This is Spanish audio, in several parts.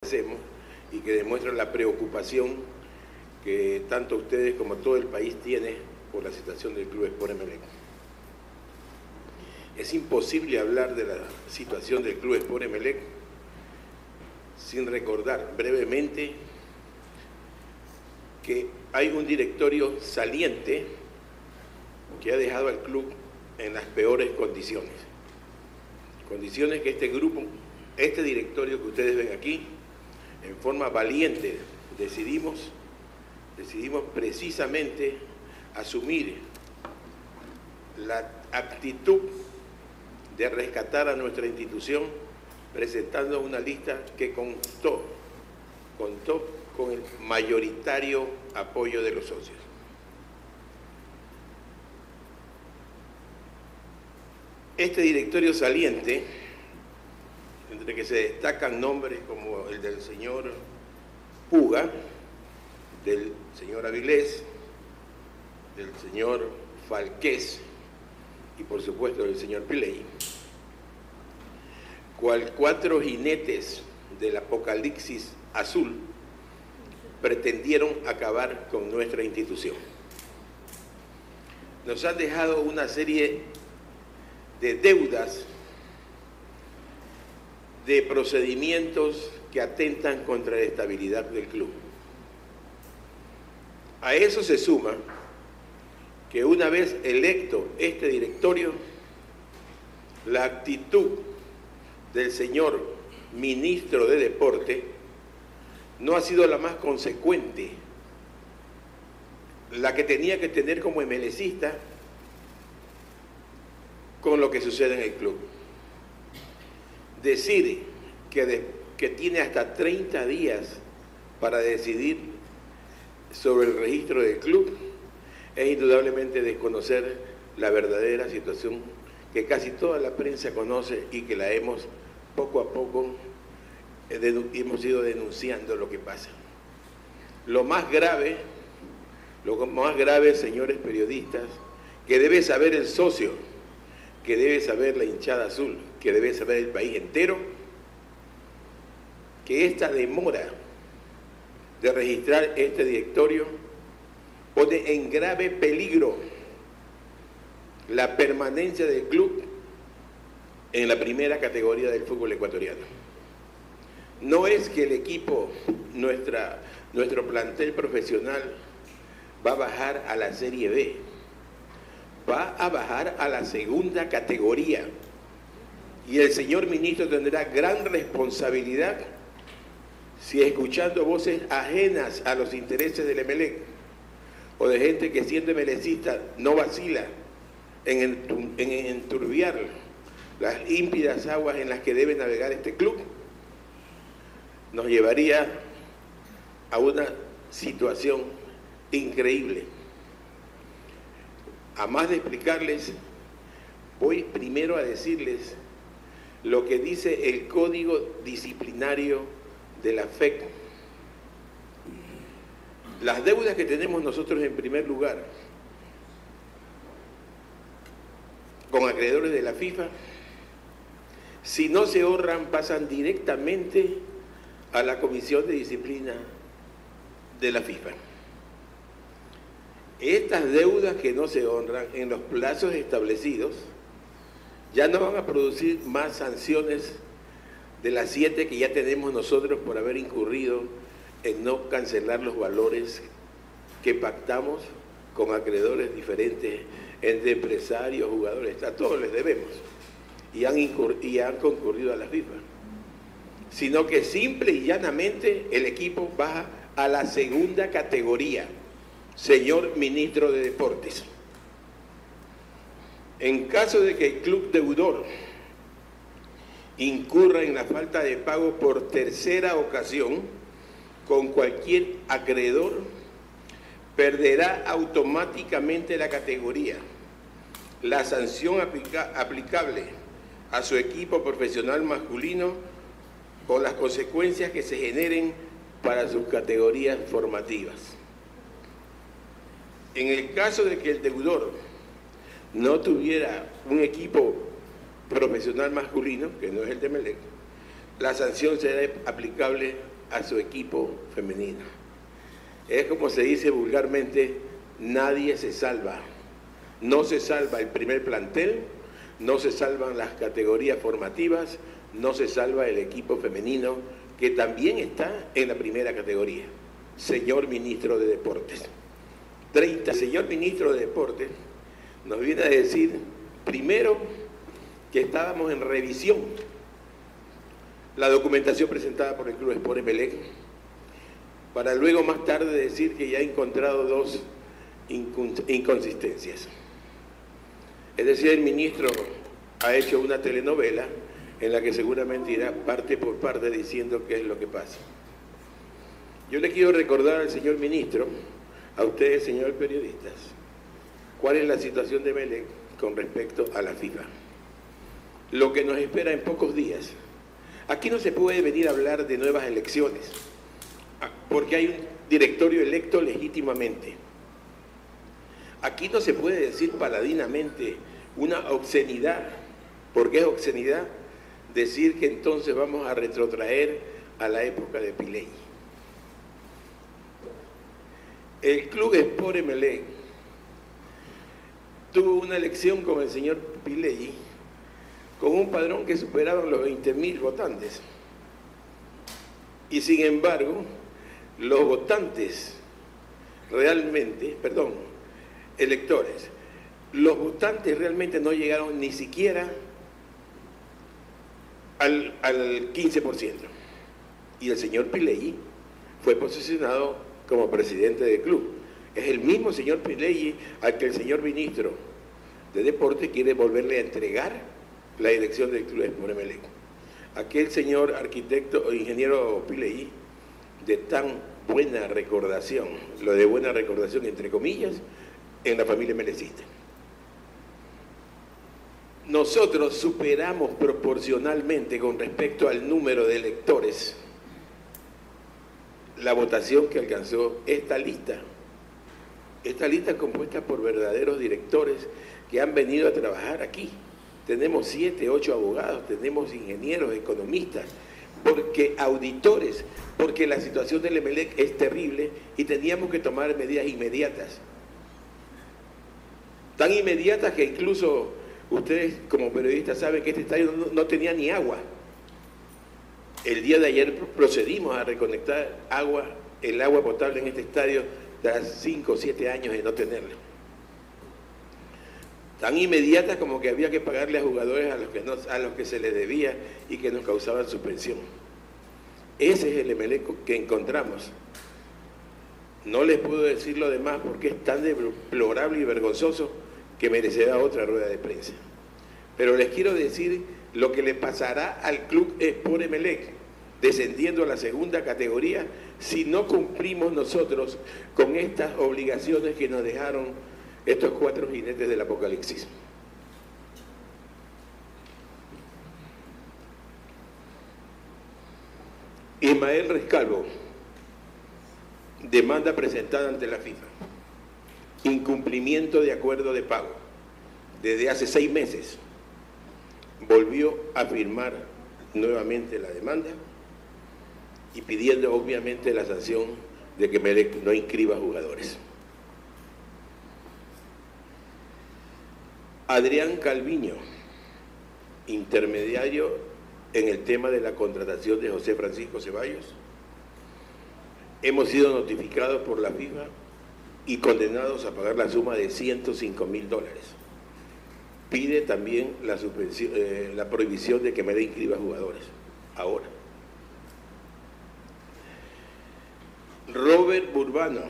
hacemos y que demuestran la preocupación que tanto ustedes como todo el país tiene por la situación del Club Sport Emelec. Es imposible hablar de la situación del Club Sport Emelec sin recordar brevemente que hay un directorio saliente que ha dejado al club en las peores condiciones. Condiciones que este directorio que ustedes ven aquí, en forma valiente, decidimos precisamente asumir la actitud de rescatar a nuestra institución presentando una lista que contó con el mayoritario apoyo de los socios. Este directorio saliente, entre que se destacan nombres como el del señor Puga, del señor Avilés, del señor Falqués y por supuesto del señor Piley, cual 4 jinetes del apocalipsis azul pretendieron acabar con nuestra institución. Nos han dejado una serie de deudas, de procedimientos que atentan contra la estabilidad del club. A eso se suma que una vez electo este directorio, la actitud del señor ministro de Deporte no ha sido la más consecuente, la que tenía que tener como emelecista con lo que sucede en el club. Decide que tiene hasta 30 días para decidir sobre el registro del club es indudablemente desconocer la verdadera situación que casi toda la prensa conoce y que la hemos poco a poco hemos ido denunciando lo que pasa. Lo más grave, señores periodistas, que debe saber el socio, que debe saber la hinchada azul, que debe saber el país entero, que esta demora de registrar este directorio pone en grave peligro la permanencia del club en la primera categoría del fútbol ecuatoriano. No es que el equipo, nuestro plantel profesional va a bajar a la Serie B, va a bajar a la segunda categoría y el señor ministro tendrá gran responsabilidad si escuchando voces ajenas a los intereses del Emelec o de gente que siendo emelecista no vacila en enturbiar las límpidas aguas en las que debe navegar este club, nos llevaría a una situación increíble. A más de explicarles, voy primero a decirles lo que dice el Código Disciplinario de la FEC. Las deudas que tenemos nosotros en primer lugar con acreedores de la FIFA, si no se honran, pasan directamente a la Comisión de Disciplina de la FIFA. Estas deudas que no se honran en los plazos establecidos ya no van a producir más sanciones de las 7 que ya tenemos nosotros por haber incurrido en no cancelar los valores que pactamos con acreedores diferentes, entre empresarios, jugadores, a todos les debemos y han concurrido a la FIFA, sino que simple y llanamente el equipo baja a la segunda categoría, señor ministro de Deportes. En caso de que el club deudor incurra en la falta de pago por tercera ocasión con cualquier acreedor, perderá automáticamente la categoría. La sanción aplicable a su equipo profesional masculino o las consecuencias que se generen para sus categorías formativas. En el caso de que el deudor no tuviera un equipo profesional masculino, que no es el de Emelec, la sanción será aplicable a su equipo femenino. Es como se dice vulgarmente, nadie se salva. No se salva el primer plantel, no se salvan las categorías formativas, no se salva el equipo femenino, que también está en la primera categoría. Señor Ministro de Deportes. Señor Ministro de Deportes nos viene a decir, primero, que estábamos en revisión. La documentación presentada por el Club Sport Emelec, para luego más tarde decir que ya ha encontrado dos inconsistencias. Es decir, el ministro ha hecho una telenovela en la que seguramente irá parte por parte diciendo qué es lo que pasa. Yo le quiero recordar al señor ministro, a ustedes, señores periodistas, cuál es la situación de Emelec con respecto a la FIFA. Lo que nos espera en pocos días. Aquí no se puede venir a hablar de nuevas elecciones, porque hay un directorio electo legítimamente. Aquí no se puede decir paladinamente una obscenidad, porque es obscenidad decir que entonces vamos a retrotraer a la época de Piley. El Club Sport Emelec tuvo una elección con el señor Piley con un padrón que superaba los 20.000 votantes. Y sin embargo, los votantes realmente, electores, los votantes realmente no llegaron ni siquiera al 15%. Y el señor Piley fue posicionado como presidente del club. Es el mismo señor Piley al que el señor ministro de Deportes quiere volverle a entregar la dirección del Club Sport Emelec. Aquel señor arquitecto o ingeniero Piley, de tan buena recordación, lo de buena recordación entre comillas, en la familia melecista. Nosotros superamos proporcionalmente con respecto al número de electores la votación que alcanzó esta lista. Esta lista compuesta por verdaderos directores que han venido a trabajar aquí. Tenemos 7, 8 abogados, tenemos ingenieros, economistas, porque auditores, porque la situación del Emelec es terrible y teníamos que tomar medidas inmediatas. Tan inmediatas que incluso ustedes como periodistas saben que este estadio no tenía ni agua. El día de ayer procedimos a reconectar el agua potable en este estadio tras 5 o 7 años de no tenerlo. Tan inmediatas como que había que pagarle a jugadores a los que se les debía y que nos causaban suspensión. Ese es el Emelec que encontramos. No les puedo decir lo demás porque es tan deplorable y vergonzoso que merecerá otra rueda de prensa. Pero les quiero decir lo que le pasará al Club Sport Emelec, descendiendo a la segunda categoría, si no cumplimos nosotros con estas obligaciones que nos dejaron estos 4 jinetes del apocalipsis. Ismael Rescalvo, demanda presentada ante la FIFA. Incumplimiento de acuerdo de pago. Desde hace 6 meses volvió a firmar nuevamente la demanda y pidiendo obviamente la sanción de que Emelec no inscriba jugadores. Adrián Calviño, intermediario en el tema de la contratación de José Francisco Ceballos. Hemos sido notificados por la FIFA y condenados a pagar la suma de $105.000. Pide también la prohibición de que Emelec inscriba jugadores. Ahora. Robert Burbano,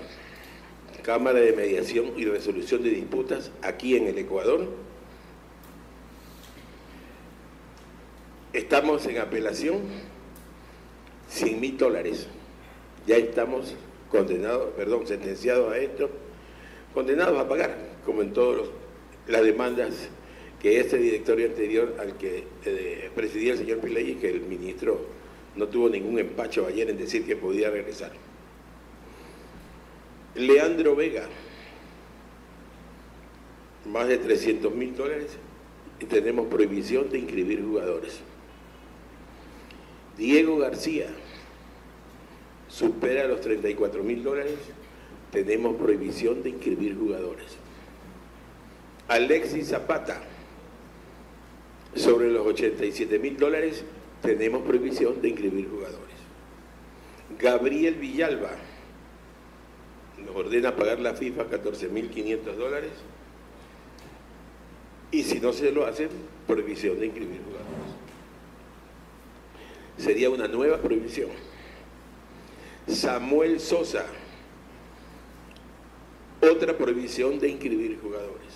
Cámara de Mediación y Resolución de Disputas aquí en el Ecuador. Estamos en apelación, $100.000. Ya estamos sentenciados a esto, condenados a pagar, como en todas las demandas que este directorio anterior al que presidía el señor Piley, que el ministro no tuvo ningún empacho ayer en decir que podía regresar. Leandro Vega, más de $300.000 y tenemos prohibición de inscribir jugadores. Diego García, supera los $34.000, tenemos prohibición de inscribir jugadores. Alexis Zapata, sobre los $87.000, tenemos prohibición de inscribir jugadores. Gabriel Villalba, nos ordena pagar la FIFA $14.500, y si no se lo hacen, prohibición de inscribir jugadores. Sería una nueva prohibición. Samuel Sosa, otra prohibición de inscribir jugadores.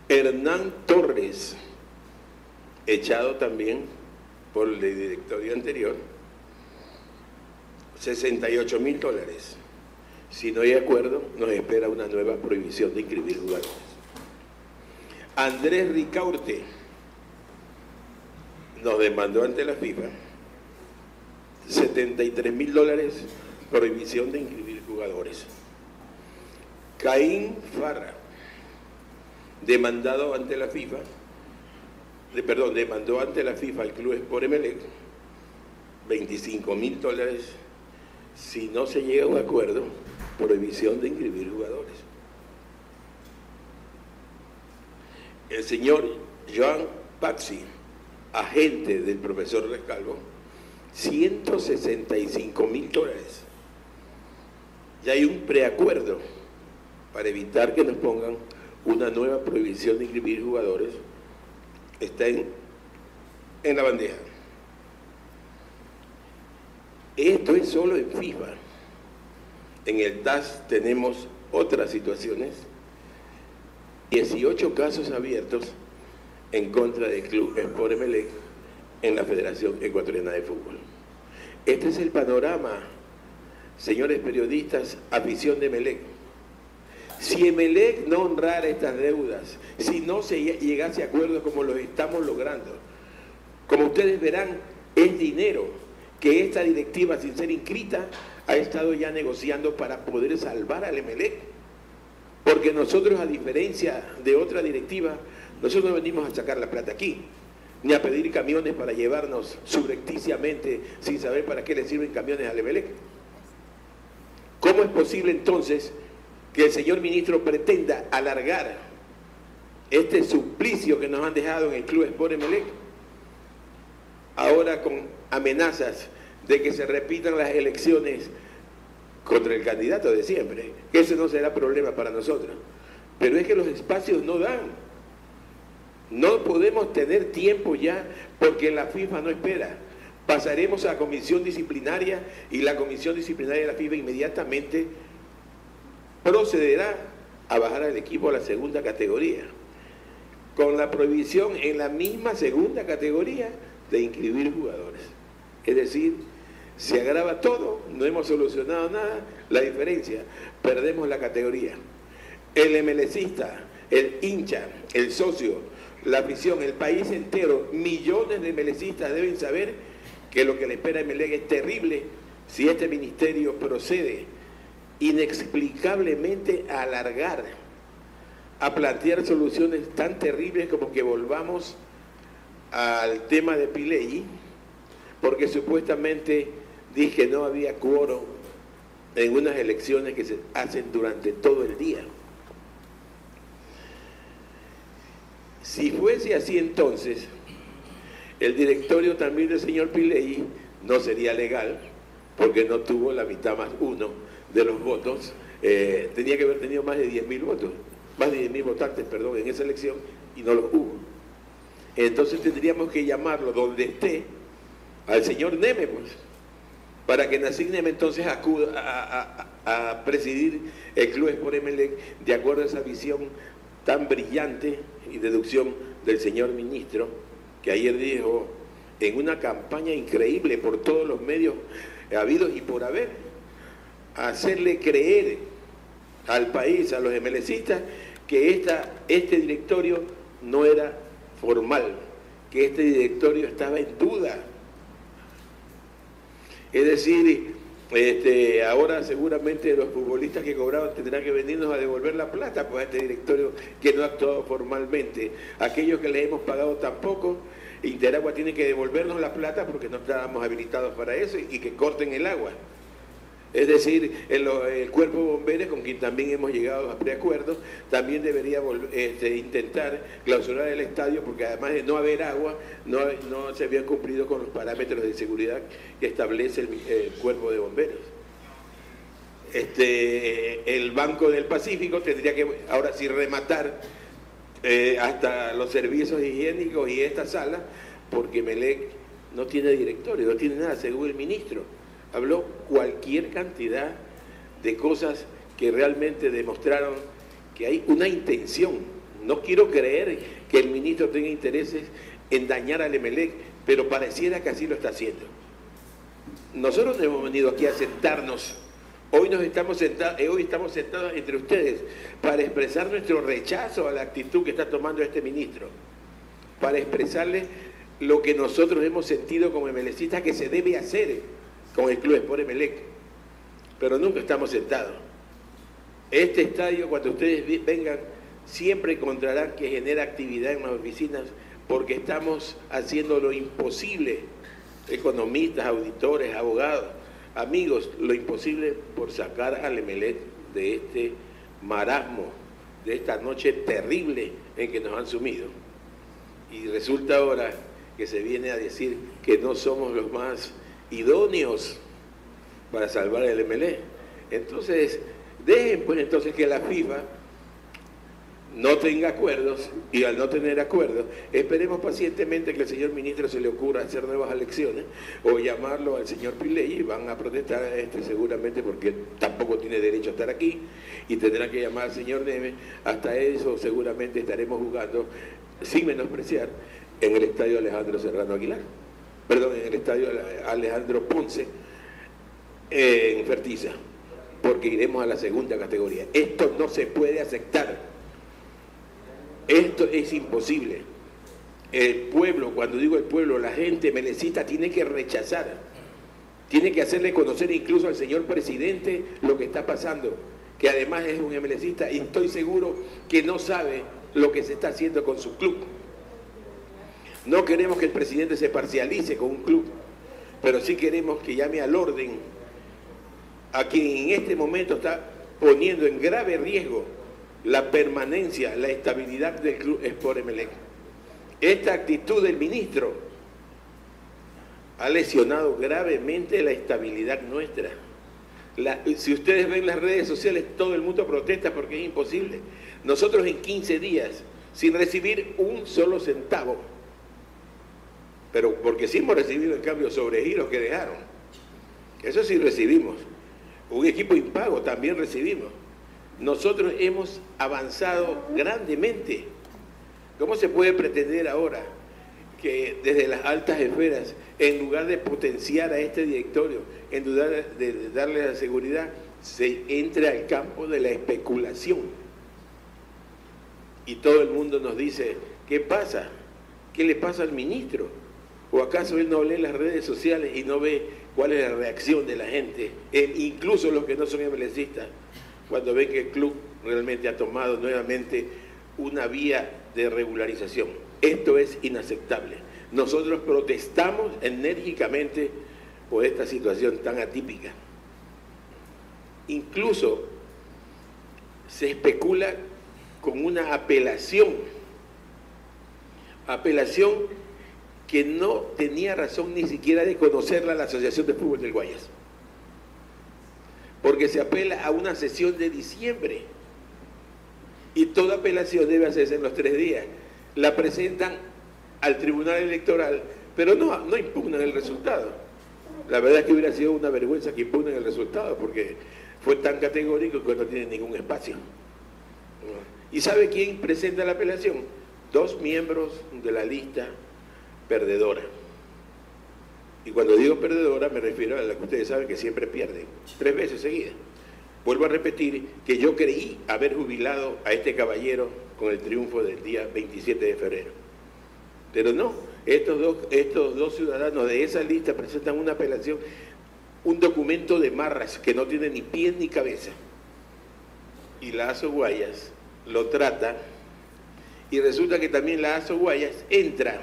Hernán Torres, echado también por el directorio anterior, $68.000. Si no hay acuerdo, nos espera una nueva prohibición de inscribir jugadores. Andrés Ricaurte nos demandó ante la FIFA $73.000, prohibición de inscribir jugadores. Caín Farra, demandó ante la FIFA al Club Sport Emelec $25.000. Si no se llega a un acuerdo, prohibición de inscribir jugadores. El señor Joan Paxi, agente del profesor Rescalvo, $165.000. Ya hay un preacuerdo para evitar que nos pongan una nueva prohibición de inscribir jugadores. Está en la bandeja. Esto es solo en FIFA. En el TAS tenemos otras situaciones. 18 casos abiertos en contra del Club Sport Emelec en la Federación Ecuatoriana de Fútbol. Este es el panorama, señores periodistas, afición de Emelec. Si Emelec no honrara estas deudas, si no se llegase a acuerdos como los estamos logrando, como ustedes verán, es dinero que esta directiva, sin ser inscrita, ha estado ya negociando para poder salvar al Emelec. Porque nosotros, a diferencia de otra directiva, nosotros no venimos a sacar la plata aquí, ni a pedir camiones para llevarnos subrepticiamente sin saber para qué le sirven camiones al Emelec. ¿Cómo es posible entonces que el señor ministro pretenda alargar este suplicio que nos han dejado en el Club Sport Emelec, ahora con amenazas de que se repitan las elecciones contra el candidato de siempre? Que eso no será problema para nosotros, pero es que los espacios no dan. No podemos tener tiempo ya porque la FIFA no espera. Pasaremos a comisión disciplinaria y la comisión disciplinaria de la FIFA inmediatamente procederá a bajar al equipo a la segunda categoría, con la prohibición en la misma segunda categoría de inscribir jugadores. Es decir, se agrava todo, no hemos solucionado nada. La diferencia, perdemos la categoría. El emelecista, el hincha, el socio, la afición, el país entero, millones de emelecistas deben saber que lo que le espera a Emelec es terrible si este ministerio procede inexplicablemente a alargar, a plantear soluciones tan terribles como que volvamos al tema de Piley, porque supuestamente dije no había quórum en unas elecciones que se hacen durante todo el día. Si fuese así, entonces el directorio también del señor Piley no sería legal, porque no tuvo la mitad más uno de los votos. Tenía que haber tenido más de 10.000 votos, más de 10.000 votantes, perdón, en esa elección, y no los hubo. Entonces tendríamos que llamarlo donde esté al señor Neme, pues, para que Nassim Neme entonces acuda a presidir el Club Sport Emelec de acuerdo a esa visión tan brillante y deducción del señor ministro, que ayer dijo en una campaña increíble por todos los medios habidos y por haber, hacerle creer al país, a los emelecistas, que este directorio no era formal, que este directorio estaba en duda. Es decir, ahora seguramente los futbolistas que cobraban tendrán que venirnos a devolver la plata, pues a este directorio que no ha actuado formalmente. Aquellos que les hemos pagado tampoco, Interagua tiene que devolvernos la plata porque no estábamos habilitados para eso, y que corten el agua. Es decir, el cuerpo de bomberos, con quien también hemos llegado a preacuerdos, también debería intentar clausurar el estadio, porque además de no haber agua, no se habían cumplido con los parámetros de seguridad que establece el cuerpo de bomberos. El Banco del Pacífico tendría que ahora sí rematar hasta los servicios higiénicos y esta sala, porque Melec no tiene directorio, no tiene nada, según el ministro. Habló cualquier cantidad de cosas que realmente demostraron que hay una intención. No quiero creer que el ministro tenga intereses en dañar al Emelec, pero pareciera que así lo está haciendo. Nosotros no hemos venido aquí a sentarnos. Hoy estamos sentados entre ustedes para expresar nuestro rechazo a la actitud que está tomando este ministro, para expresarle lo que nosotros hemos sentido como emelecistas que se debe hacer con el Club Sport Emelec, pero nunca estamos sentados. Este estadio, cuando ustedes vengan, siempre encontrarán que genera actividad en las oficinas, porque estamos haciendo lo imposible, economistas, auditores, abogados, amigos, lo imposible por sacar al Emelec de este marasmo, de esta noche terrible en que nos han sumido. Y resulta ahora que se viene a decir que no somos los más idóneos para salvar el Emelec. Entonces, dejen pues entonces que la FIFA no tenga acuerdos, y al no tener acuerdos, esperemos pacientemente que el señor ministro se le ocurra hacer nuevas elecciones o llamarlo al señor Piley, y van a protestar seguramente porque tampoco tiene derecho a estar aquí, y tendrán que llamar al señor Neme. Hasta eso seguramente estaremos jugando, sin menospreciar, en el estadio Alejandro Serrano Aguilar, perdón, en el estadio Alejandro Ponce, en Fertiza, porque iremos a la segunda categoría. Esto no se puede aceptar. Esto es imposible. El pueblo, cuando digo el pueblo, la gente melecista tiene que rechazar, tiene que hacerle conocer incluso al señor presidente lo que está pasando, que además es un melecista y estoy seguro que no sabe lo que se está haciendo con su club. No queremos que el presidente se parcialice con un club, pero sí queremos que llame al orden a quien en este momento está poniendo en grave riesgo la permanencia, la estabilidad del Club Sport Emelec. Esta actitud del ministro ha lesionado gravemente la estabilidad nuestra. Si ustedes ven las redes sociales, todo el mundo protesta porque es imposible. Nosotros en 15 días, sin recibir un solo centavo, pero porque sí hemos recibido en cambio sobregiros que dejaron, eso sí recibimos. Un equipo impago también recibimos. Nosotros hemos avanzado grandemente. ¿Cómo se puede pretender ahora que desde las altas esferas, en lugar de potenciar a este directorio, en lugar de darle la seguridad, se entre al campo de la especulación? Y todo el mundo nos dice, ¿qué pasa? ¿Qué le pasa al ministro? ¿O acaso él no lee las redes sociales y no ve cuál es la reacción de la gente, incluso los que no son emelecistas, cuando ven que el club realmente ha tomado nuevamente una vía de regularización? Esto es inaceptable. Nosotros protestamos enérgicamente por esta situación tan atípica. Incluso se especula con una apelación que no tenía razón ni siquiera de conocerla la Asociación de Fútbol del Guayas, porque se apela a una sesión de diciembre y toda apelación debe hacerse en los 3 días. La presentan al Tribunal Electoral, pero no impugnan el resultado. La verdad es que hubiera sido una vergüenza que impugnen el resultado, porque fue tan categórico que no tiene ningún espacio. ¿Y sabe quién presenta la apelación? 2 miembros de la lista perdedora. Y cuando digo perdedora me refiero a la que ustedes saben que siempre pierden, 3 veces seguidas. Vuelvo a repetir que yo creí haber jubilado a este caballero con el triunfo del día 27 de febrero. Pero no, estos dos ciudadanos de esa lista presentan una apelación, un documento de marras que no tiene ni pies ni cabeza. Y la ASO Guayas lo trata, y resulta que también la ASO Guayas entra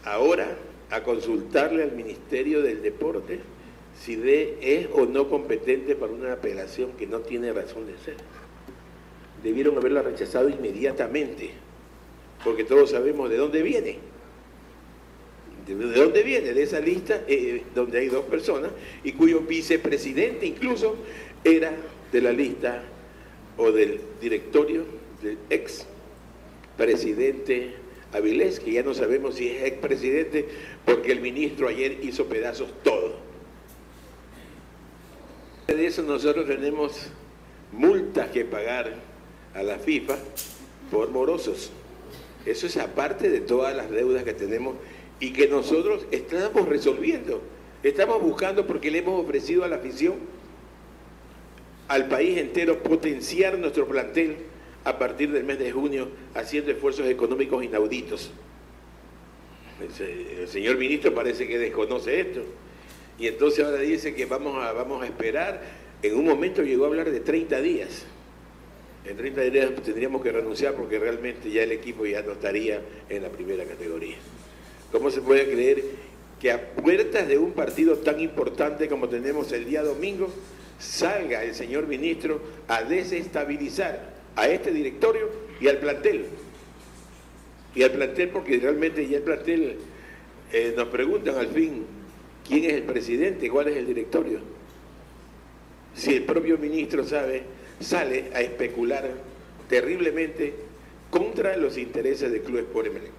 ahora a consultarle al Ministerio del Deporte si es o no competente para una apelación que no tiene razón de ser. Debieron haberla rechazado inmediatamente, porque todos sabemos de dónde viene. ¿De dónde viene? De esa lista donde hay 2 personas y cuyo vicepresidente incluso era de la lista o del directorio del ex presidente Avilés, que ya no sabemos si es expresidente porque el ministro ayer hizo pedazos todo. De eso nosotros tenemos multas que pagar a la FIFA por morosos. Eso es aparte de todas las deudas que tenemos y que nosotros estamos resolviendo. Estamos buscando, porque le hemos ofrecido a la afición, al país entero, potenciar nuestro plantel a partir del mes de junio, haciendo esfuerzos económicos inauditos. El señor ministro parece que desconoce esto. Y entonces ahora dice que vamos a esperar. En un momento llegó a hablar de 30 días. En 30 días tendríamos que renunciar porque realmente ya el equipo ya no estaría en la primera categoría. ¿Cómo se puede creer que a puertas de un partido tan importante como tenemos el día domingo, salga el señor ministro a desestabilizar a este directorio y al plantel? Y al plantel, porque realmente ya el plantel, nos preguntan al fin, ¿quién es el presidente? ¿Cuál es el directorio? Si el propio ministro sale a especular terriblemente contra los intereses del Club Sport Emelec.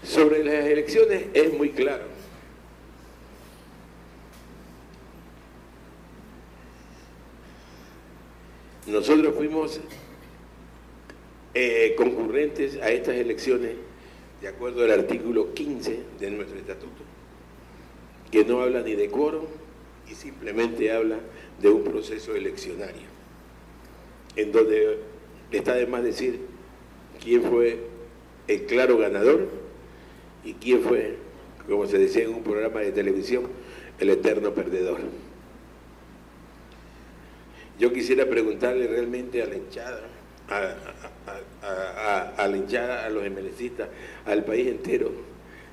Sobre las elecciones es muy claro. Nosotros fuimos concurrentes a estas elecciones de acuerdo al artículo 15 de nuestro estatuto, que no habla ni de quórum y simplemente habla de un proceso eleccionario, en donde está de más decir quién fue el claro ganador y quién fue, como se decía en un programa de televisión, el eterno perdedor. Yo quisiera preguntarle realmente a la hinchada, a la hinchada, a los emelecistas, al país entero,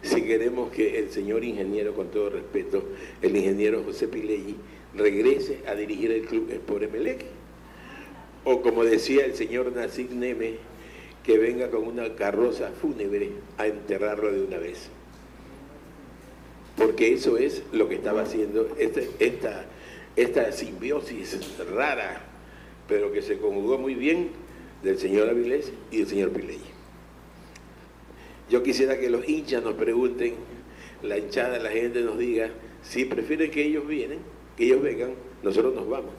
si queremos que el señor ingeniero, con todo respeto, el ingeniero José Pileggi, regrese a dirigir el Club Sport Emelec, o como decía el señor Nasib Neme, que venga con una carroza fúnebre a enterrarlo de una vez. Porque eso es lo que estaba haciendo esta simbiosis rara, pero que se conjugó muy bien, del señor Avilés y del señor Pileggi. Yo quisiera que los hinchas nos pregunten, la hinchada, la gente nos diga, si prefieren que ellos vengan, nosotros nos vamos,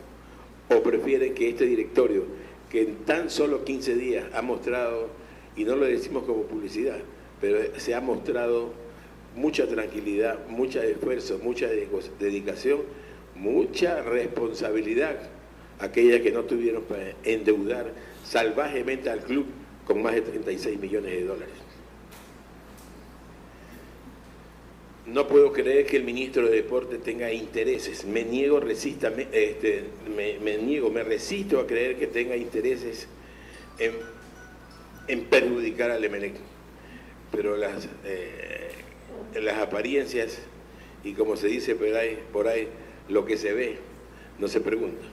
o prefieren que este directorio, que en tan solo 15 días ha mostrado, y no lo decimos como publicidad, pero se ha mostrado mucha tranquilidad, mucho esfuerzo, mucha dedicación, mucha responsabilidad, aquellas que no tuvieron para endeudar salvajemente al club con más de 36 millones de dólares. No puedo creer que el ministro de Deporte tenga intereses. Me resisto a creer que tenga intereses en perjudicar al Emelec. Pero las apariencias, y como se dice por ahí, lo que se ve, no se pregunta.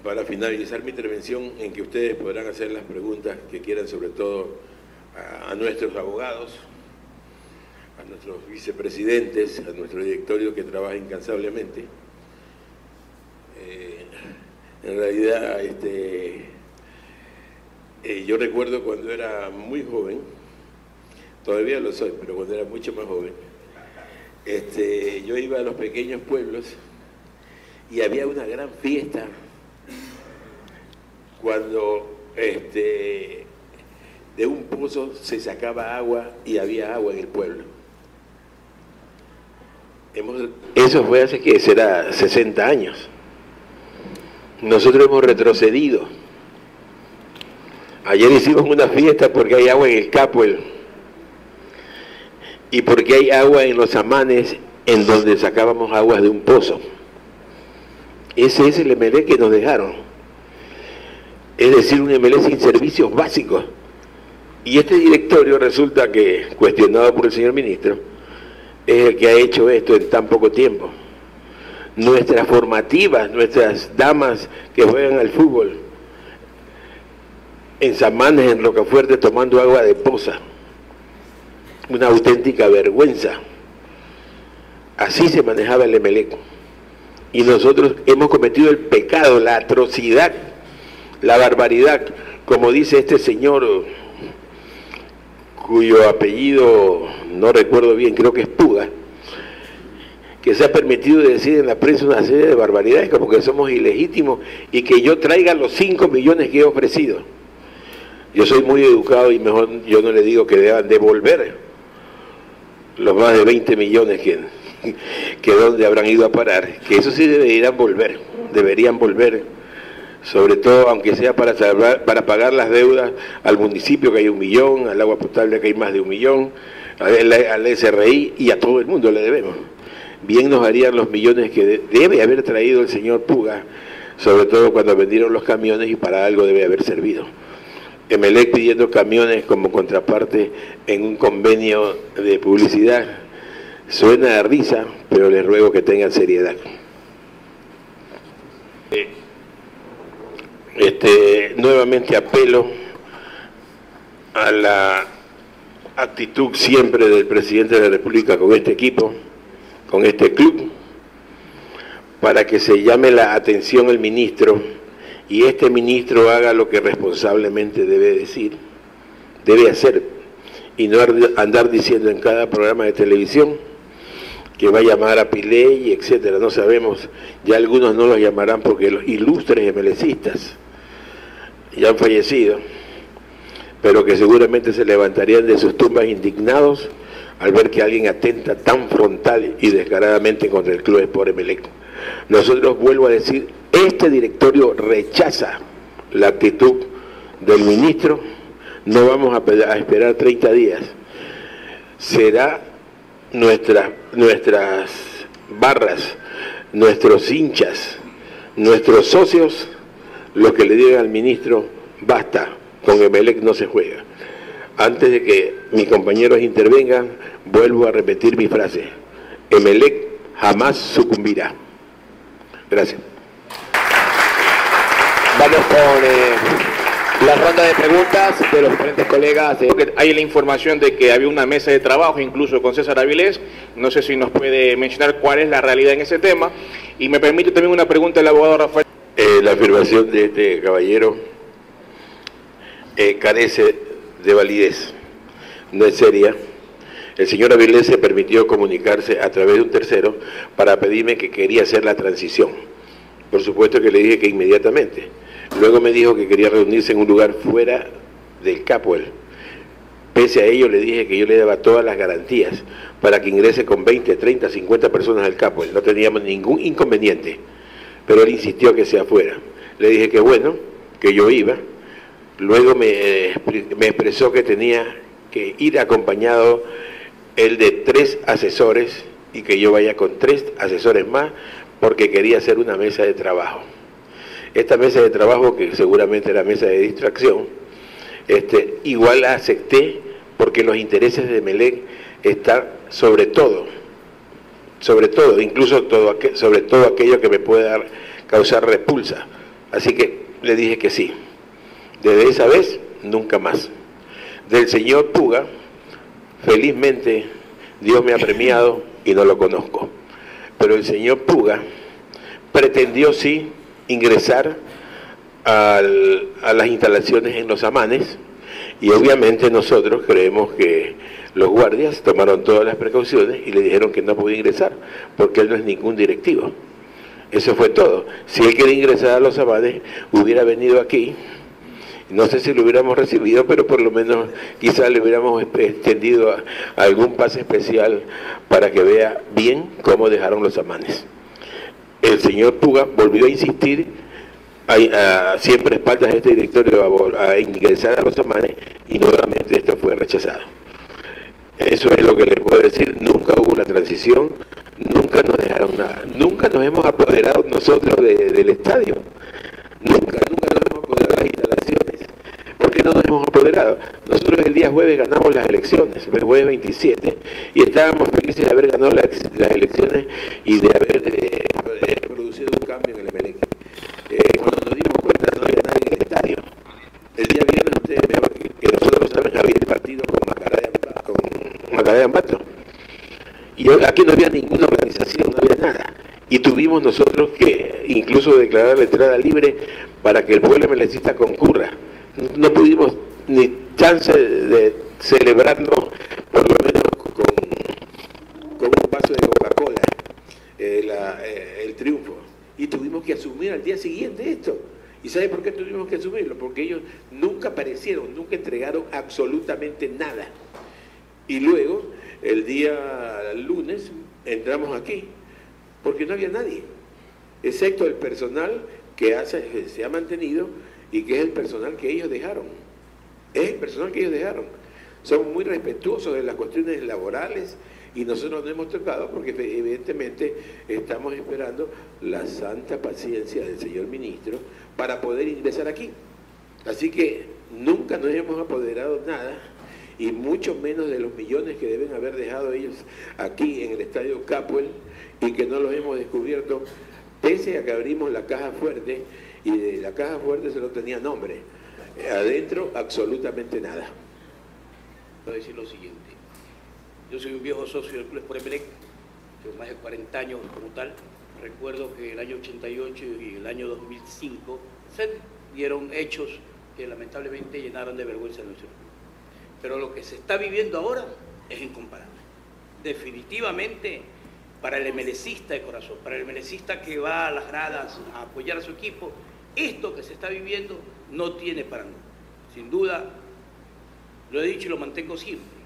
Para finalizar mi intervención, en que ustedes podrán hacer las preguntas que quieran, sobre todo a nuestros abogados, a nuestros vicepresidentes, a nuestro directorio que trabaja incansablemente. En realidad, yo recuerdo cuando era muy joven, todavía lo soy, pero cuando era mucho más joven, yo iba a los pequeños pueblos y había una gran fiesta cuando de un pozo se sacaba agua y había agua en el pueblo. Eso fue hace, que será 60 años. Nosotros hemos retrocedido. Ayer hicimos una fiesta porque hay agua en el Capuel y porque hay agua en los amanes, en donde sacábamos aguas de un pozo. Ese es el Emelec que nos dejaron. Es decir, un Emelec sin servicios básicos. Y este directorio resulta que, cuestionado por el señor ministro, es el que ha hecho esto en tan poco tiempo. Nuestras formativas, nuestras damas que juegan al fútbol, en Samanes, en Rocafuerte, tomando agua de poza. Una auténtica vergüenza. Así se manejaba el Emelec. Y nosotros hemos cometido el pecado, la atrocidad, la barbaridad, como dice este señor, cuyo apellido no recuerdo bien, creo que es Puga, que se ha permitido decir en la prensa una serie de barbaridades como que somos ilegítimos y que yo traiga los 5 millones que he ofrecido. Yo soy muy educado y mejor yo no le digo que deban devolver los más de 20 millones que dónde habrán ido a parar, que eso sí deberían volver, sobre todo aunque sea para pagar las deudas al municipio, que hay 1 millón, al agua potable, que hay más de 1 millón, al SRI y a todo el mundo le debemos. Bien nos harían los millones que debe haber traído el señor Puga, sobre todo cuando vendieron los camiones, y para algo debe haber servido. Emelec pidiendo camiones como contraparte en un convenio de publicidad. Suena de risa, pero les ruego que tengan seriedad. Nuevamente apelo a la actitud siempre del presidente de la República con este equipo, con este club, para que se llame la atención al ministro y este ministro haga lo que responsablemente debe decir, debe hacer, y no andar diciendo en cada programa de televisión que va a llamar a Piley, etcétera. No sabemos, ya algunos no los llamarán porque los ilustres emelecistas ya han fallecido, pero que seguramente se levantarían de sus tumbas indignados al ver que alguien atenta tan frontal y descaradamente contra el Club Sport Emelec. Nosotros, vuelvo a decir, este directorio rechaza la actitud del ministro. No vamos a esperar 30 días. Será nuestras barras, nuestros hinchas, nuestros socios, los que le digan al ministro, basta, con Emelec no se juega. Antes de que mis compañeros intervengan, vuelvo a repetir mi frase: Emelec jamás sucumbirá. Gracias. Vamos con la ronda de preguntas de los diferentes colegas. Hay la información de que había una mesa de trabajo, incluso con César Avilés. No sé si nos puede mencionar cuál es la realidad en ese tema. Y me permite también una pregunta del abogado Rafael. La afirmación de este caballero carece de validez, no es seria. El señor Avilés se permitió comunicarse a través de un tercero para pedirme que quería hacer la transición. Por supuesto que le dije que inmediatamente. Luego me dijo que quería reunirse en un lugar fuera del Capuel. Pese a ello le dije que yo le daba todas las garantías para que ingrese con 20, 30, 50 personas al Capuel. No teníamos ningún inconveniente, pero él insistió que sea fuera. Le dije que bueno, que yo iba. Luego me expresó que tenía que ir acompañado él de 3 asesores y que yo vaya con 3 asesores más porque quería hacer una mesa de trabajo. Esta mesa de trabajo, que seguramente era mesa de distracción, igual la acepté porque los intereses de Emelec están sobre todo, incluso sobre todo aquello que me puede causar repulsa. Así que le dije que sí. Desde esa vez, nunca más. Del señor Puga, felizmente, Dios me ha premiado y no lo conozco. Pero el señor Puga pretendió sí ingresar a las instalaciones en Los Amanes, y obviamente nosotros creemos que los guardias tomaron todas las precauciones y le dijeron que no podía ingresar porque él no es ningún directivo. Eso fue todo. Si él quería ingresar a Los Amanes, hubiera venido aquí. No sé si lo hubiéramos recibido, pero por lo menos quizás le hubiéramos extendido algún pase especial para que vea bien cómo dejaron Los Amanes. El señor Puga volvió a insistir, siempre a espaldas de este directorio, a ingresar a Los Amanes, y nuevamente esto fue rechazado. Eso es lo que le puedo decir. Nunca hubo una transición, nunca nos dejaron nada, nunca nos hemos apoderado nosotros del estadio, nunca nos hemos apoderado de las instalaciones. ¿Por qué no nos hemos apoderado? Nosotros el día jueves ganamos las elecciones, el jueves 27, y estábamos felices de haber ganado las elecciones y de haber producido un cambio en el Emelec. Cuando nos dimos cuenta no había nadie en el estadio. El día viernes, ustedes mejor que nosotros saben, había el partido con Macará de Ambato. Y aquí no había ninguna organización, no había nada. Y tuvimos nosotros que incluso declarar la entrada libre para que el pueblo emelecista concurra. No pudimos ni chance de celebrarnos, por lo menos con un vaso de Coca-Cola, el triunfo. Y tuvimos que asumir al día siguiente esto. ¿Y sabe por qué tuvimos que asumirlo? Porque ellos nunca aparecieron, nunca entregaron absolutamente nada. Y luego, el día lunes, entramos aquí, porque no había nadie, excepto el personal que se ha mantenido y que es el personal que ellos dejaron. Es el personal que ellos dejaron. Son muy respetuosos de las cuestiones laborales y nosotros nos hemos tocado porque evidentemente estamos esperando la santa paciencia del señor ministro para poder ingresar aquí. Así que nunca nos hemos apoderado nada y mucho menos de los millones que deben haber dejado ellos aquí en el Estadio Capuel y que no los hemos descubierto, pese a que abrimos la caja fuerte y de la caja fuerte se no tenía nombre. Adentro, absolutamente nada. Voy a decir lo siguiente. Yo soy un viejo socio del Club Sport Emelec, tengo más de 40 años como tal. Recuerdo que el año 88 y el año 2005 se dieron hechos que lamentablemente llenaron de vergüenza a nuestro club. Pero lo que se está viviendo ahora es incomparable. Definitivamente, para el emelecista de corazón, para el emelecista que va a las gradas a apoyar a su equipo, esto que se está viviendo no tiene parangón. Sin duda, lo he dicho y lo mantengo siempre.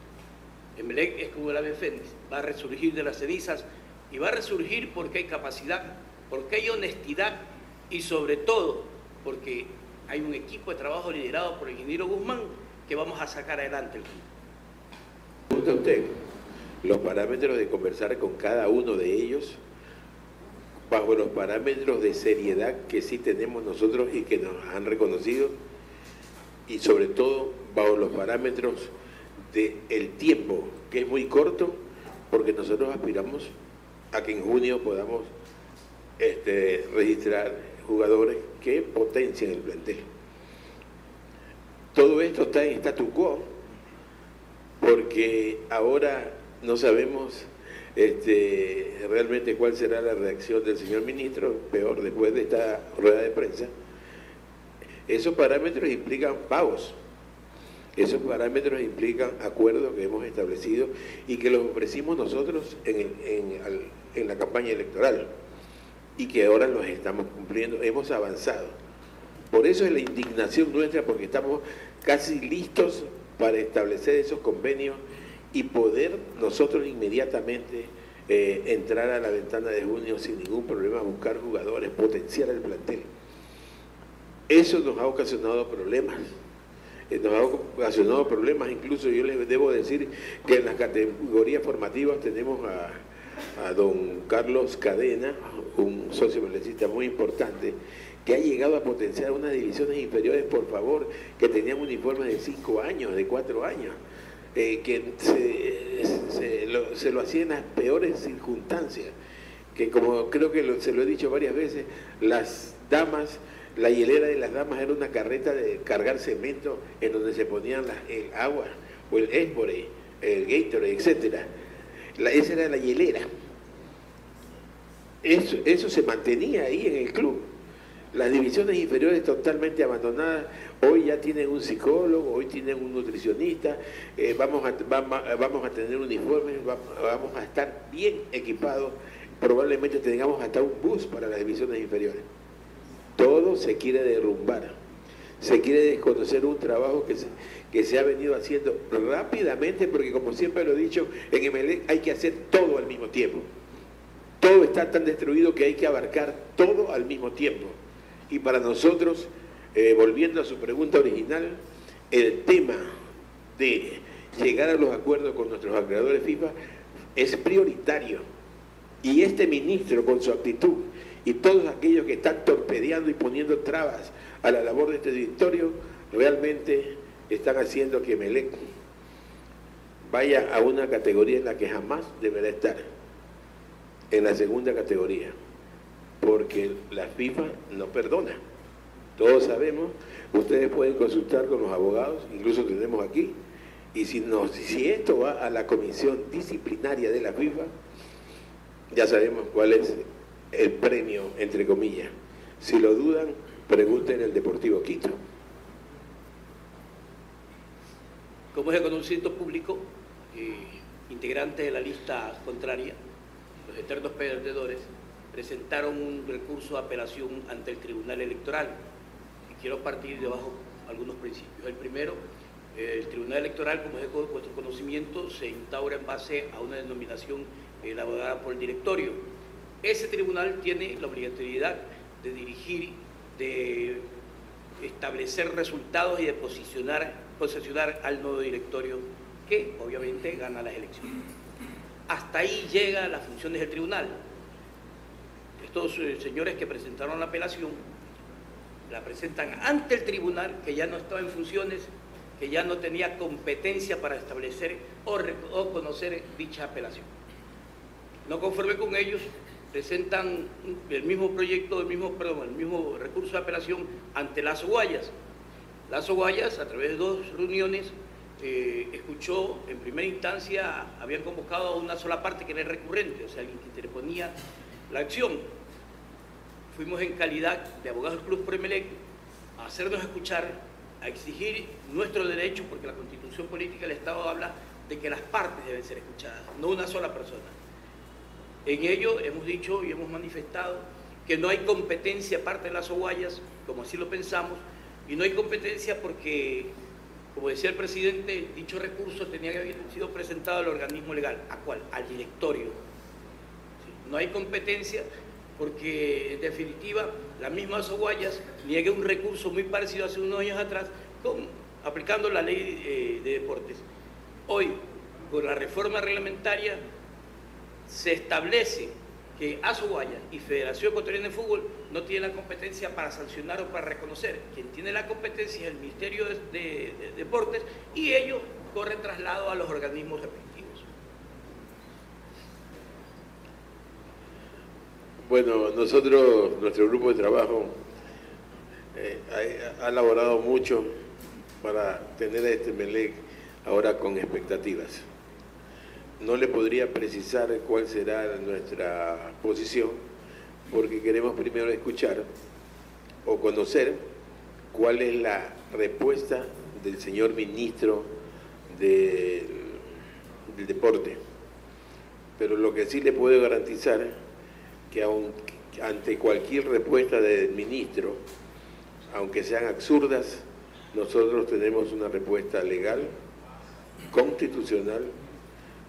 Emelec es como el ave fénix, va a resurgir de las cenizas y va a resurgir porque hay capacidad, porque hay honestidad y sobre todo porque hay un equipo de trabajo liderado por el ingeniero Guzmán que vamos a sacar adelante el club. Pregunta usted, los parámetros de conversar con cada uno de ellos bajo los parámetros de seriedad que sí tenemos nosotros y que nos han reconocido y sobre todo bajo los parámetros del tiempo, que es muy corto, porque nosotros aspiramos a que en junio podamos registrar jugadores que potencien el plantel. Todo esto está en statu quo, porque ahora no sabemos realmente cuál será la reacción del señor ministro, peor después de esta rueda de prensa. Esos parámetros implican pagos. Esos parámetros implican acuerdos que hemos establecido y que los ofrecimos nosotros en la campaña electoral y que ahora los estamos cumpliendo, hemos avanzado. Por eso es la indignación nuestra, porque estamos casi listos para establecer esos convenios y poder nosotros inmediatamente entrar a la ventana de junio sin ningún problema, buscar jugadores, potenciar el plantel. Eso nos ha ocasionado problemas. Incluso yo les debo decir que en las categorías formativas tenemos a don Carlos Cadena, un socio emelecista muy importante, que ha llegado a potenciar unas divisiones inferiores, por favor, que tenían uniformes de 5 años, de 4 años, que se lo hacía en las peores circunstancias, que como creo que se lo he dicho varias veces, las damas... La hielera de las damas era una carreta de cargar cemento en donde se ponían el agua, o el Espore, el Gatorade, etc. Esa era la hielera. Eso se mantenía ahí en el club. Las divisiones inferiores totalmente abandonadas, hoy ya tienen un psicólogo, hoy tienen un nutricionista, vamos a tener uniformes, vamos a estar bien equipados, probablemente tengamos hasta un bus para las divisiones inferiores. Todo se quiere derrumbar, se quiere desconocer un trabajo que se ha venido haciendo rápidamente, porque como siempre lo he dicho, en Emelec hay que hacer todo al mismo tiempo. Todo está tan destruido que hay que abarcar todo al mismo tiempo. Y para nosotros, volviendo a su pregunta original, el tema de llegar a los acuerdos con nuestros acreedores FIFA es prioritario. Y este ministro, con su actitud, y todos aquellos que están torpedeando y poniendo trabas a la labor de este directorio, realmente están haciendo que Emelec vaya a una categoría en la que jamás deberá estar, en la segunda categoría, porque la FIFA no perdona. Todos sabemos, ustedes pueden consultar con los abogados, incluso tenemos aquí, y si esto va a la comisión disciplinaria de la FIFA, ya sabemos cuál es el premio, entre comillas. Si lo dudan, pregunten al Deportivo Quito. Como es de conocimiento público, integrantes de la lista contraria, los eternos perdedores, presentaron un recurso de apelación ante el Tribunal Electoral. Y quiero partir de abajo algunos principios. El primero, el Tribunal Electoral, como es de vuestro conocimiento, se instaura en base a una denominación elaborada por el directorio. Ese tribunal tiene la obligatoriedad de dirigir, de establecer resultados y de posesionar al nuevo directorio que obviamente gana las elecciones. Hasta ahí llegan las funciones del tribunal. Estos señores que presentaron la apelación la presentan ante el tribunal, que ya no estaba en funciones, que ya no tenía competencia para establecer o conocer dicha apelación. No conforme con ellos, presentan el mismo proyecto, el mismo recurso de apelación ante Lazo Guayas. Lazo Guayas, a través de 2 reuniones, escuchó, en primera instancia, habían convocado a una sola parte que era el recurrente, o sea, alguien que interponía la acción. Fuimos en calidad de abogados del Club por Emelec a hacernos escuchar, a exigir nuestro derecho, porque la Constitución Política del Estado habla de que las partes deben ser escuchadas, no una sola persona. En ello hemos dicho y hemos manifestado que no hay competencia aparte de Lazo Guayas, como así lo pensamos, y no hay competencia porque, como decía el presidente, dicho recurso tenía que haber sido presentado al organismo legal. ¿A cuál? Al directorio. ¿Sí? No hay competencia porque, en definitiva, la misma Lazo Guayas niega un recurso muy parecido hace unos años atrás, aplicando la ley de deportes. Hoy, con la reforma reglamentaria, se establece que Lazo Guayas y Federación Ecuatoriana de Fútbol no tienen la competencia para sancionar o para reconocer. Quien tiene la competencia es el Ministerio de Deportes y ellos corren traslado a los organismos respectivos. Bueno, nuestro grupo de trabajo ha elaborado mucho para tener a este Emelec ahora con expectativas. No le podría precisar cuál será nuestra posición, porque queremos primero escuchar o conocer cuál es la respuesta del señor ministro del Deporte. Pero lo que sí le puedo garantizar que ante cualquier respuesta del ministro, aunque sean absurdas, nosotros tenemos una respuesta legal, constitucional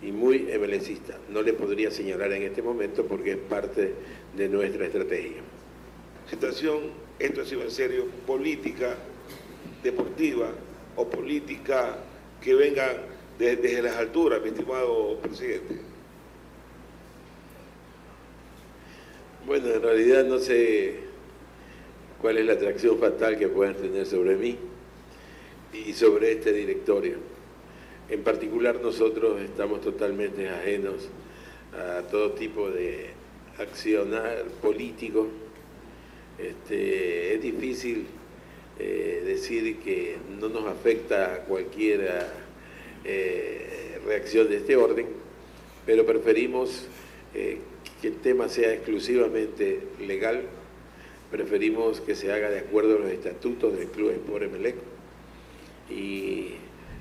y muy emelecista. No le podría señalar en este momento porque es parte de nuestra estrategia. Situación, esto ha sido en serio, política deportiva o política que venga desde las alturas, mi estimado presidente. Bueno, en realidad no sé cuál es la atracción fatal que puedan tener sobre mí y sobre este directorio. En particular, nosotros estamos totalmente ajenos a todo tipo de accionar político. Es difícil decir que no nos afecta cualquier reacción de este orden, pero preferimos que el tema sea exclusivamente legal, preferimos que se haga de acuerdo a los estatutos del Club Sport Emelec y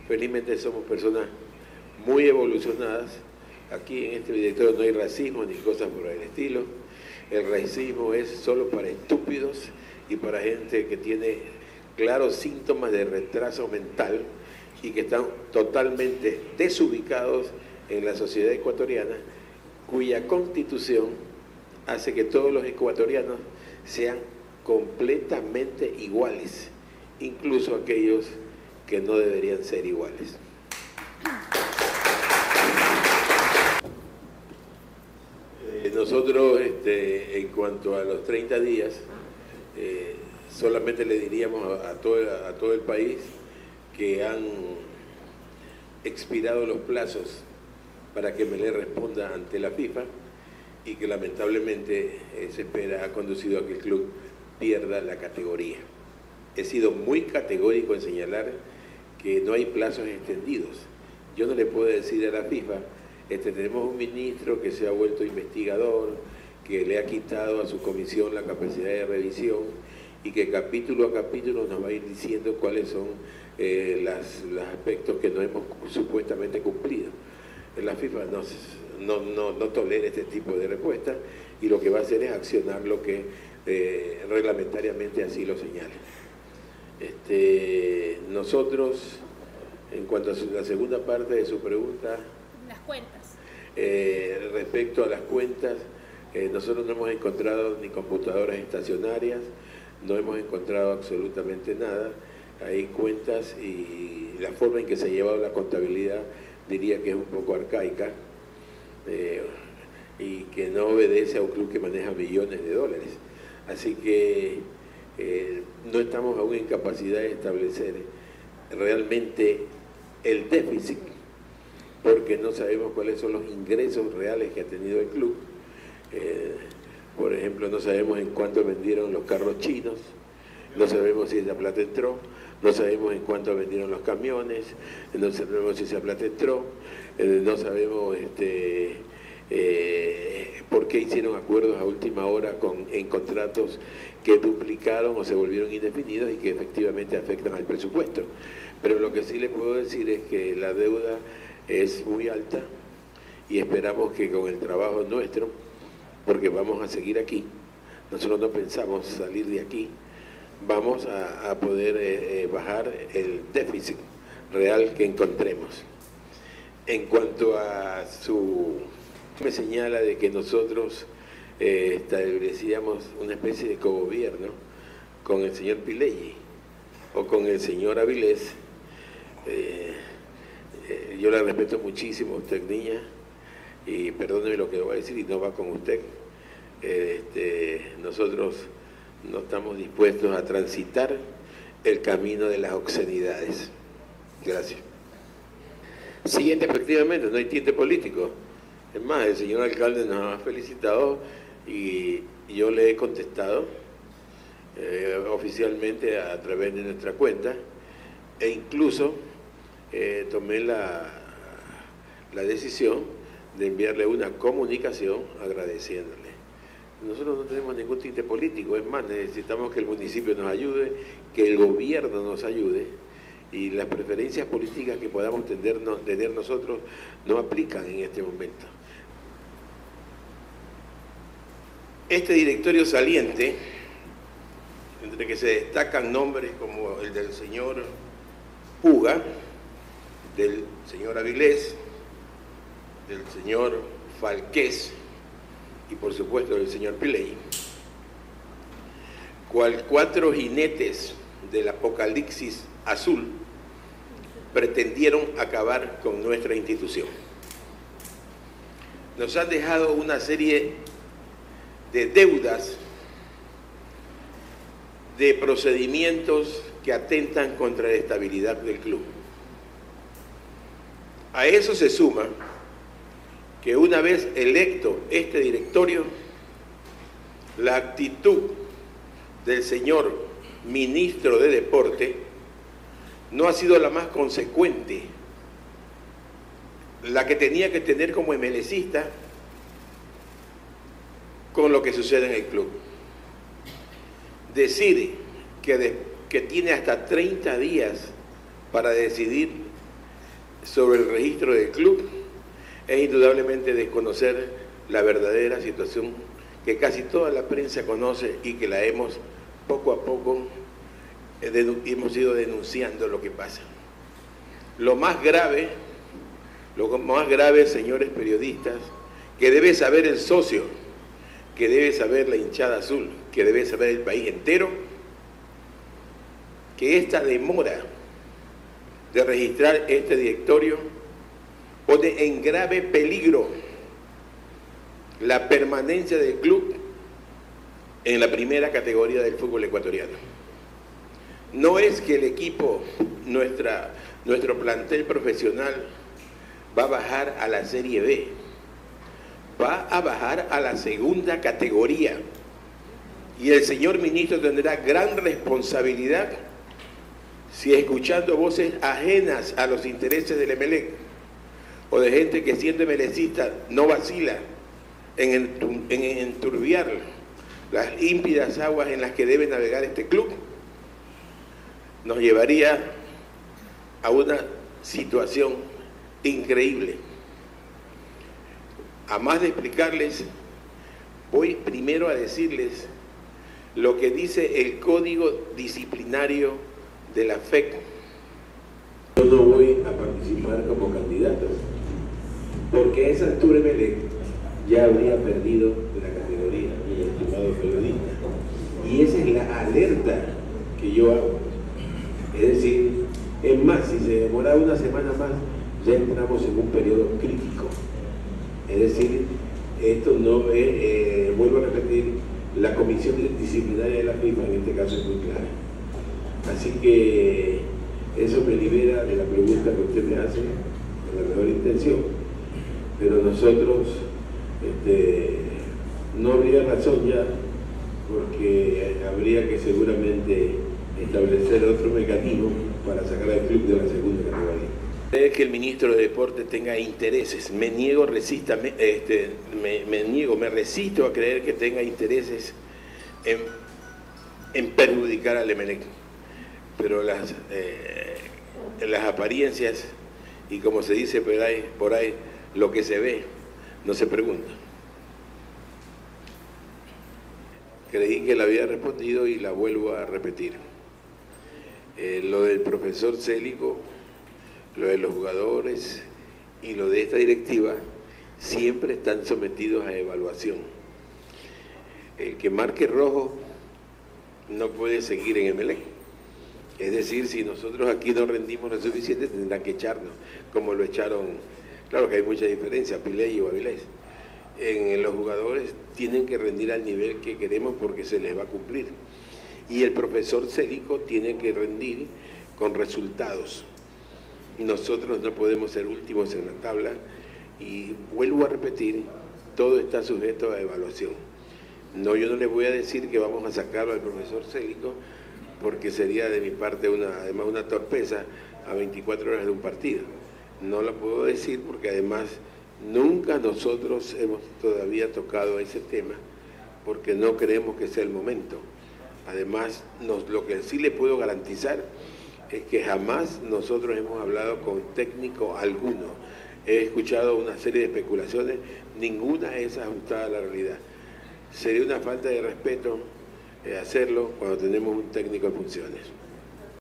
felizmente somos personas muy evolucionadas. Aquí en este directorio no hay racismo ni cosas por el estilo. El racismo es solo para estúpidos y para gente que tiene claros síntomas de retraso mental y que están totalmente desubicados en la sociedad ecuatoriana, cuya constitución hace que todos los ecuatorianos sean completamente iguales, incluso aquellos que no deberían ser iguales. Nosotros Nosotros, en cuanto a los 30 días, solamente le diríamos a todo el país que han expirado los plazos para que Melé responda ante la FIFA y que lamentablemente esa espera ha conducido a que el club pierda la categoría. He sido muy categórico en señalar que no hay plazos extendidos. Yo no le puedo decir a la FIFA, tenemos un ministro que se ha vuelto investigador, que le ha quitado a su comisión la capacidad de revisión y que capítulo a capítulo nos va a ir diciendo cuáles son los aspectos que no hemos supuestamente cumplido. La FIFA no tolera este tipo de respuesta y lo que va a hacer es accionar lo que reglamentariamente así lo señala. Nosotros, en cuanto a la segunda parte de su pregunta, las cuentas. Respecto a las cuentas, nosotros no hemos encontrado ni computadoras estacionarias, no hemos encontrado absolutamente nada. Hay cuentas y la forma en que se ha llevado la contabilidad diría que es un poco arcaica y que no obedece a un club que maneja millones de dólares. Así que no estamos aún en capacidad de establecer realmente el déficit, porque no sabemos cuáles son los ingresos reales que ha tenido el club. Por ejemplo, no sabemos en cuánto vendieron los carros chinos, no sabemos si esa plata entró, no sabemos en cuánto vendieron los camiones, no sabemos si esa plata entró, no sabemos por qué hicieron acuerdos a última hora en contratos que duplicaron o se volvieron indefinidos y que efectivamente afectan al presupuesto. Pero lo que sí le puedo decir es que la deuda es muy alta y esperamos que con el trabajo nuestro, porque vamos a seguir aquí, nosotros no pensamos salir de aquí, vamos a poder bajar el déficit real que encontremos. En cuanto a me señala de que nosotros establecíamos una especie de cogobierno con el señor Pileggi o con el señor Avilés. Yo la respeto muchísimo a usted, niña, y perdóneme lo que voy a decir y no va con usted. Nosotros no estamos dispuestos a transitar el camino de las obscenidades. Gracias. Siguiente, efectivamente, no hay tinte político. Es más, el señor alcalde nos ha felicitado y yo le he contestado oficialmente a través de nuestra cuenta e incluso tomé la decisión de enviarle una comunicación agradeciéndole. Nosotros no tenemos ningún tinte político, es más, necesitamos que el municipio nos ayude, que el gobierno nos ayude, y las preferencias políticas que podamos tener nosotros no aplican en este momento. Este directorio saliente, entre que se destacan nombres como el del señor Puga, del señor Avilés, del señor Falqués y por supuesto del señor Pileggi, cual 4 jinetes del apocalipsis azul pretendieron acabar con nuestra institución. Nos han dejado una serie de deudas, de procedimientos que atentan contra la estabilidad del club. A eso se suma que una vez electo este directorio, la actitud del señor ministro de Deporte no ha sido la más consecuente, la que tenía que tener como emelecista con lo que sucede en el club. Decide que tiene hasta 30 días para decidir sobre el registro del club es indudablemente desconocer la verdadera situación que casi toda la prensa conoce y que la hemos poco a poco hemos ido denunciando lo que pasa. Lo más grave, señores periodistas, que debe saber el socio, que debe saber la hinchada azul, que debe saber el país entero, que esta demora de registrar este directorio pone en grave peligro la permanencia del club en la primera categoría del fútbol ecuatoriano. No es que el equipo, nuestro plantel profesional va a bajar a la Serie B, va a bajar a la segunda categoría. Y el señor ministro tendrá gran responsabilidad si escuchando voces ajenas a los intereses del Emelec o de gente que siendo emelecista no vacila en enturbiar las límpidas aguas en las que debe navegar este club, nos llevaría a una situación increíble. A más de explicarles, voy primero a decirles lo que dice el Código Disciplinario de la FEC. Yo no voy a participar como candidato, porque a esa altura Emelec ya habría perdido la categoría, mi estimado periodista. Y esa es la alerta que yo hago. Es decir, es más, si se demora una semana más, ya entramos en un periodo crítico. Es decir, esto no es, vuelvo a repetir, la comisión disciplinaria de la FIFA en este caso es muy clara. Así que eso me libera de la pregunta que usted me hace, con la mejor intención, pero nosotros no habría razón ya, porque habría que seguramente establecer otro mecanismo para sacar al club de la segunda categoría. Es que el ministro de Deportes tenga intereses. Me resisto a creer que tenga intereses en perjudicar al Emelec. Pero las apariencias, y como se dice por ahí, lo que se ve, no se pregunta. Creí que la había respondido y la vuelvo a repetir. Lo del profesor Célico, lo de los jugadores y lo de esta directiva siempre están sometidos a evaluación. El que marque rojo no puede seguir en Emelec. Es decir, si nosotros aquí no rendimos lo suficiente, tendrán que echarnos, como lo echaron. Claro que hay mucha diferencia, Piley y Avilés. En los jugadores tienen que rendir al nivel que queremos porque se les va a cumplir. Y el profesor Célico tiene que rendir con resultados. Nosotros no podemos ser últimos en la tabla y vuelvo a repetir, todo está sujeto a evaluación. No, yo no les voy a decir que vamos a sacarlo al profesor Célico porque sería de mi parte además una torpeza a 24 horas de un partido. No lo puedo decir porque además nunca nosotros hemos todavía tocado ese tema porque no creemos que sea el momento. Además, lo que sí le puedo garantizar es que jamás nosotros hemos hablado con técnico alguno. He escuchado una serie de especulaciones, ninguna es ajustada a la realidad. Sería una falta de respeto hacerlo cuando tenemos un técnico en funciones.